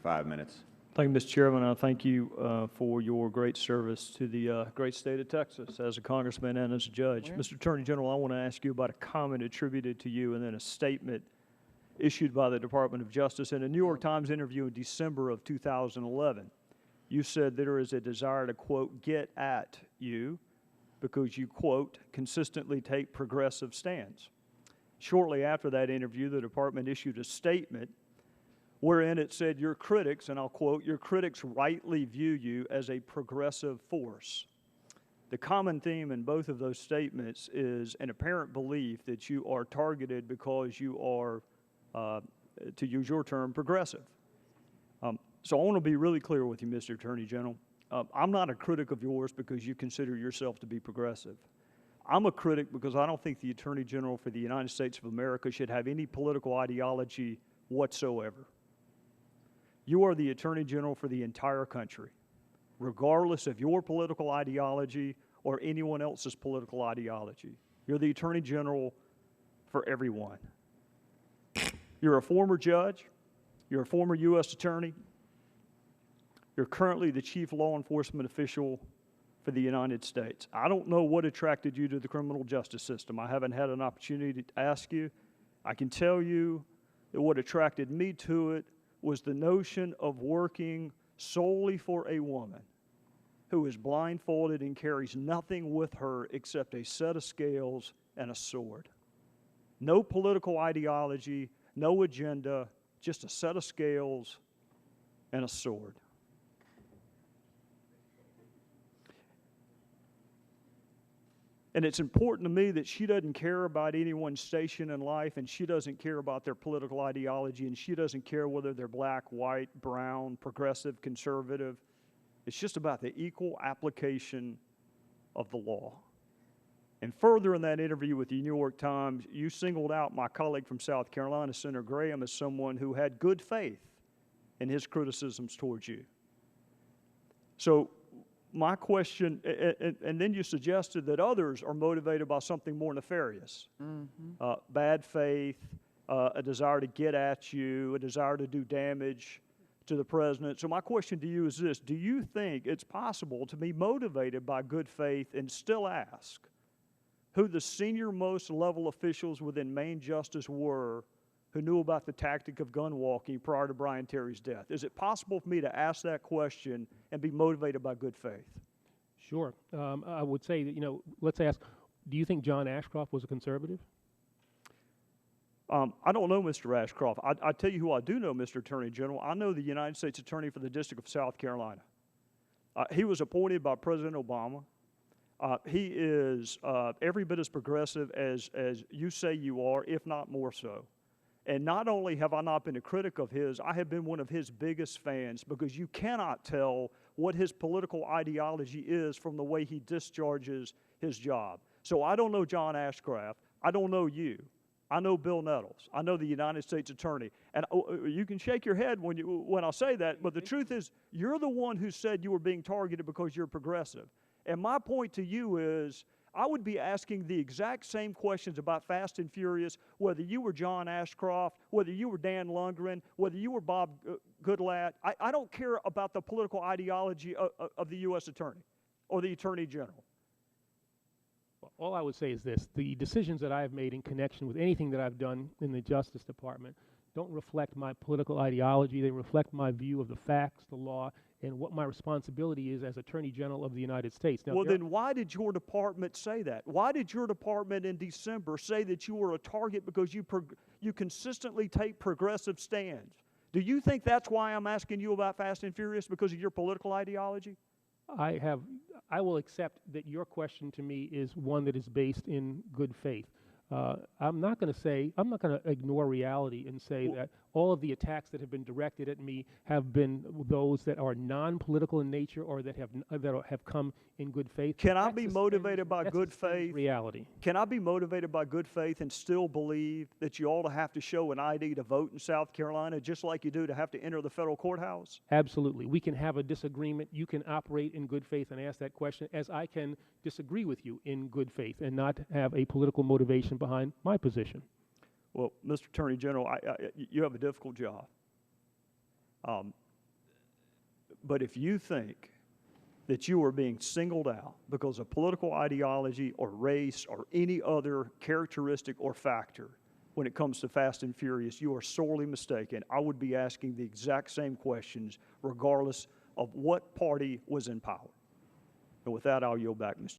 5 minutes. Thank you, Mr. Chairman. I thank you for your great service to the great state of Texas as a congressman and as a judge. Yeah. Mr. Attorney General, I want to ask you about a comment attributed to you and then a statement issued by the Department of Justice in a New York Times interview in December of 2011. You said there is a desire to, quote, get at you because you, quote, consistently take progressive stands. Shortly after that interview, the department issued a statement wherein it said your critics, and I'll quote, your critics rightly view you as a progressive force. The common theme in both of those statements is an apparent belief that you are targeted because you are, to use your term, progressive. So I want to be really clear with you, Mr. Attorney General. I'm not a critic of yours because you consider yourself to be progressive. I'm a critic because I don't think the Attorney General for the United States of America should have any political ideology whatsoever. You are the Attorney General for the entire country, regardless of your political ideology or anyone else's political ideology. You're the Attorney General for everyone. You're a former judge. You're a former U.S. attorney. You're currently the chief law enforcement official for the United States. I don't know what attracted you to the criminal justice system. I haven't had an opportunity to ask you. I can tell you that what attracted me to it was the notion of working solely for a woman who is blindfolded and carries nothing with her except a set of scales and a sword. No political ideology, no agenda, just a set of scales and a sword. And it's important to me that she doesn't care about anyone's station in life, and she doesn't care about their political ideology, and she doesn't care whether they're black, white, brown, progressive, conservative. It's just about the equal application of the law. And further in that interview with the New York Times, you singled out my colleague from South Carolina, Senator Graham, as someone who had good faith in his criticisms towards you. So my question, and then you suggested that others are motivated by something more nefarious. Bad faith, a desire to get at you, a desire to do damage to the president. So my question to you is this: do you think it's possible to be motivated by good faith and still ask who the senior-most level officials within Main Justice were who knew about the tactic of gun walking prior to Brian Terry's death? Is it possible for me to ask that question and be motivated by good faith? Sure. I would say that, let's ask, do you think John Ashcroft was a conservative? I don't know Mr. Ashcroft. I tell you who I do know, Mr. Attorney General. I know the United States Attorney for the District of South Carolina. He was appointed by President Obama. He is every bit as progressive as you say you are, if not more so. And not only have I not been a critic of his, I have been one of his biggest fans, because you cannot tell what his political ideology is from the way he discharges his job. So I don't know John Ashcroft. I don't know you. I know Bill Nettles. I know the United States Attorney. And you can shake your head when I say that, but the truth is, you're the one who said you were being targeted because you're progressive. And my point to you is, I would be asking the exact same questions about Fast and Furious, whether you were John Ashcroft, whether you were Dan Lundgren, whether you were Bob Goodlatte. I don't care about the political ideology of the U.S. Attorney or the Attorney General. Well, all I would say is this: the decisions that I have made in connection with anything that I've done in the Justice Department don't reflect my political ideology. They reflect my view of the facts, the law, and what my responsibility is as Attorney General of the United States. Now, well, then why did your department say that? Why did your department in December say that you were a target because you consistently take progressive stands? Do you think that's why I'm asking you about Fast and Furious, because of your political ideology? I will accept that your question to me is one that is based in good faith. I'm not going to ignore reality and say that all of the attacks that have been directed at me have been those that are non-political in nature or that have come in good faith. Can I be motivated by good faith? Reality. Can I be motivated by good faith and still believe that you ought to have to show an ID to vote in South Carolina, just like you do to have to enter the federal courthouse? Absolutely. We can have a disagreement. You can operate in good faith and ask that question, as I can disagree with you in good faith and not have a political motivation behind my position. Well, Mr. Attorney General, you have a difficult job. But if you think that you are being singled out because of political ideology or race or any other characteristic or factor when it comes to Fast and Furious, you are sorely mistaken. I would be asking the exact same questions regardless of what party was in power. And with that, I'll yield back, Mr.